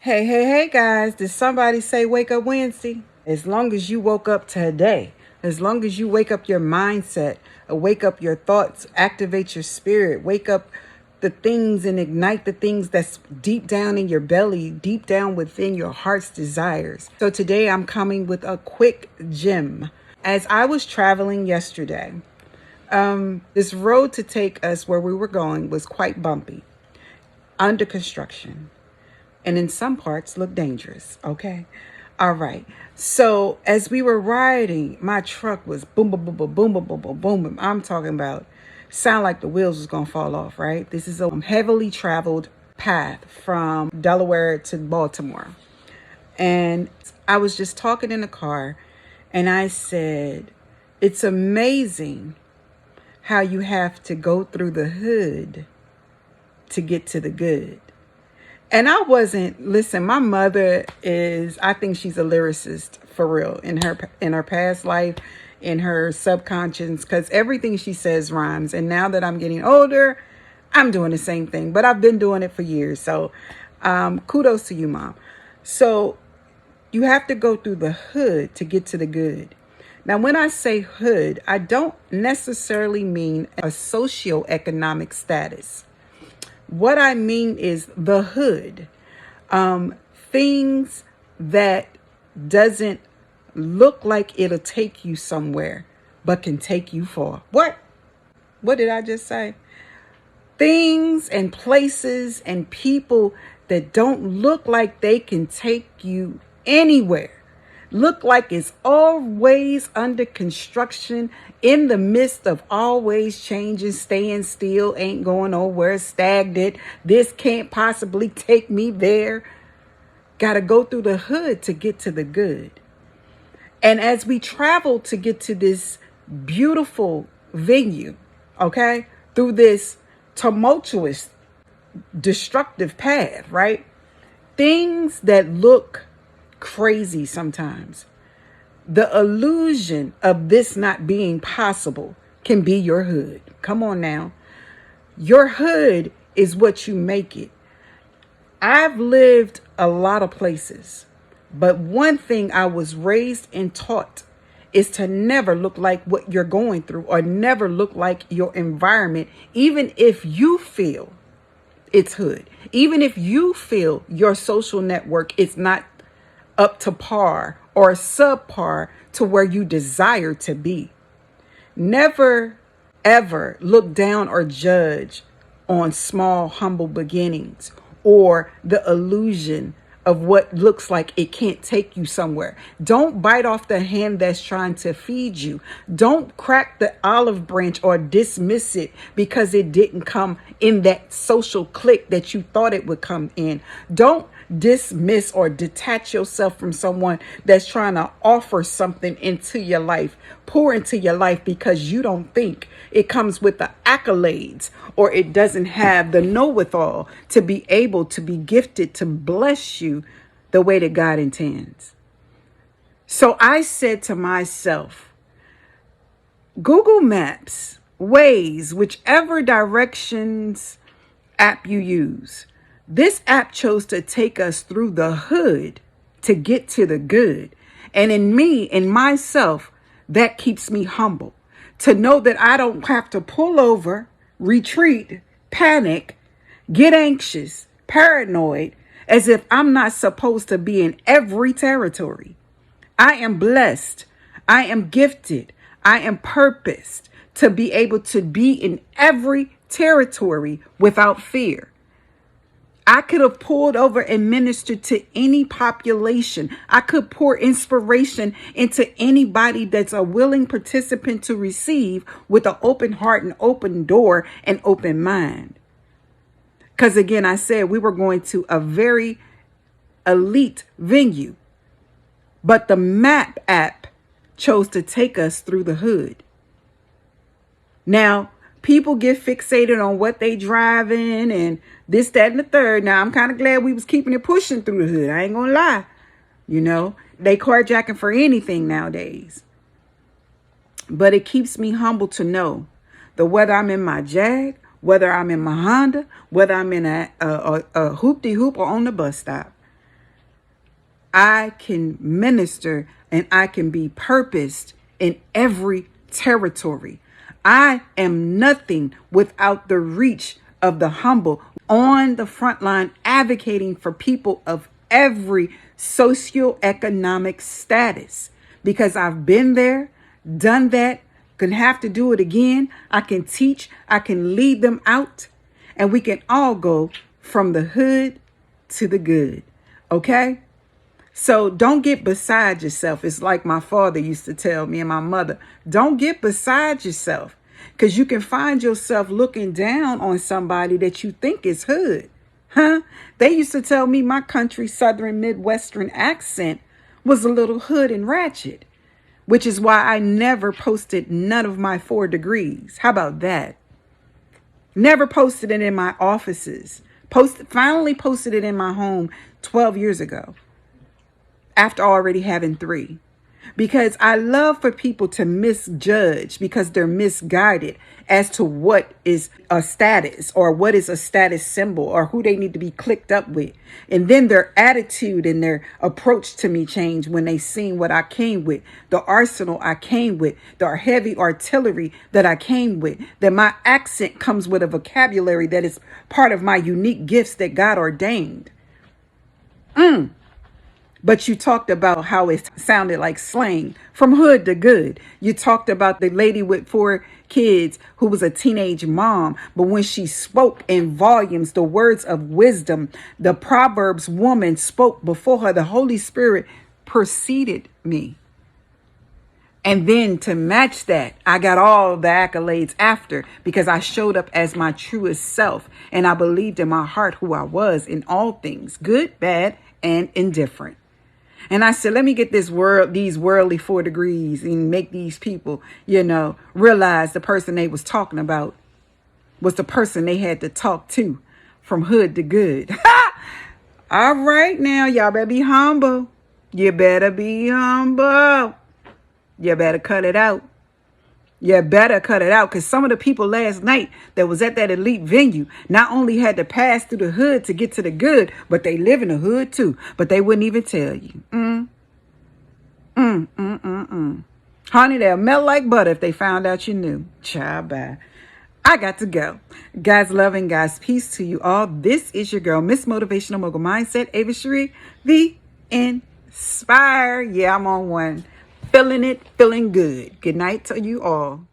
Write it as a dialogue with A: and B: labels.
A: Hey, guys, did somebody say Wake Up Wednesday? As long as you woke up today, as long as you wake up your mindset, wake up your thoughts, activate your spirit, wake up the things and ignite the things that's deep down in your belly, deep down within your heart's desires. So today I'm coming with a quick gem. As I was traveling yesterday, this road to take us where we were going was quite bumpy, under construction, and in some parts look dangerous. Okay. All right. So as we were riding, my truck was boom, boom, boom, boom, boom, boom, boom, boom, boom, boom. I'm talking about sound like the wheels was going to fall off, right? This is a heavily traveled path from Delaware to Baltimore. And I was just talking in the car and I said, it's amazing how you have to go through the hood to get to the good. And I wasn't, listen, my mother is, I think she's a lyricist for real in her past life, in her subconscious, because everything she says rhymes. And now that I'm getting older, I'm doing the same thing, but I've been doing it for years. So kudos to you, Mom. So you have to go through the hood to get to the good. Now, when I say hood, I don't necessarily mean a socioeconomic status. What I mean is the hood, things that doesn't look like it'll take you somewhere, but can take you far. What did I just say? Things and places and people that don't look like they can take you anywhere. Look like it's always under construction, in the midst of always changing, staying still, ain't going nowhere, stagnant. This can't possibly take me there. Got to go through the hood to get to the good. And as we travel to get to this beautiful venue, okay, through this tumultuous, destructive path, right? Things that look crazy sometimes. The illusion of this not being possible can be your hood. Come on now. Your hood is what you make it. I've lived a lot of places, but one thing I was raised and taught is to never look like what you're going through, or never look like your environment, even if you feel it's hood, even if you feel your social network is not up to par or subpar to where you desire to be. Never, ever look down or judge on small, humble beginnings or the illusion of what looks like it can't take you somewhere. Don't bite off the hand that's trying to feed you. Don't crack the olive branch or dismiss it because it didn't come in that social clique that you thought it would come in. Don't dismiss or detach yourself from someone that's trying to offer something into your life, pour into your life, because you don't think it comes with the accolades, or it doesn't have the know-with-all to be able to be gifted to bless you the way that God intends. So I said to myself, Google Maps, Waze, whichever directions app you use, this app chose to take us through the hood to get to the good. And in myself, that keeps me humble, to know that I don't have to pull over, retreat, panic, get anxious, paranoid, as if I'm not supposed to be in every territory. I am blessed. I am gifted. I am purposed to be able to be in every territory without fear. I could have pulled over and ministered to any population. I could pour inspiration into anybody that's a willing participant to receive, with an open heart and open door and open mind. Because again, I said we were going to a very elite venue, but the map app chose to take us through the hood. Now, people get fixated on what they driving and this, that, and the third. Now, I'm kind of glad we was keeping it pushing through the hood. I ain't gonna lie. You know, they carjacking for anything nowadays. But it keeps me humble to know that whether I'm in my Jag, whether I'm in my Honda, whether I'm in a hoop-de-hoop or on the bus stop, I can minister and I can be purposed in every territory. I am nothing without the reach of the humble on the front line, advocating for people of every socioeconomic status, because I've been there, done that, can have to do it again. I can teach, I can lead them out, and we can all go from the hood to the good. Okay? So don't get beside yourself. It's like my father used to tell me and my mother, don't get beside yourself, because you can find yourself looking down on somebody that you think is hood. Huh? They used to tell me my country Southern Midwestern accent was a little hood and ratchet, which is why I never posted none of my 4 degrees. How about that? Never posted it in my offices. Finally posted it in my home 12 years ago, after already having 3. Because I love for people to misjudge because they're misguided as to what is a status or what is a status symbol or who they need to be clicked up with. And then their attitude and their approach to me change when they seen what I came with, the arsenal I came with, the heavy artillery that I came with, that my accent comes with a vocabulary that is part of my unique gifts that God ordained. But you talked about how it sounded like slang from hood to good. You talked about the lady with 4 kids who was a teenage mom. But when she spoke in volumes, the words of wisdom, the Proverbs woman spoke before her. The Holy Spirit preceded me. And then to match that, I got all the accolades after, because I showed up as my truest self. And I believed in my heart who I was in all things, good, bad, and indifferent. And I said, let me get these worldly 4 degrees and make these people, realize the person they was talking about was the person they had to talk to from hood to good. All right, now, y'all better be humble. You better be humble. You better cut it out. You better cut it out, because some of the people last night that was at that elite venue not only had to pass through the hood to get to the good, but they live in the hood too. But they wouldn't even tell you. Honey, they'll melt like butter if they found out you knew. Child, bye. I got to go. God's love and God's peace to you all. This is your girl, Miss Motivational Mogul Mindset, Ava Cherie, the Inspire. Yeah, I'm on one. Feeling it, feeling good. Good night to you all.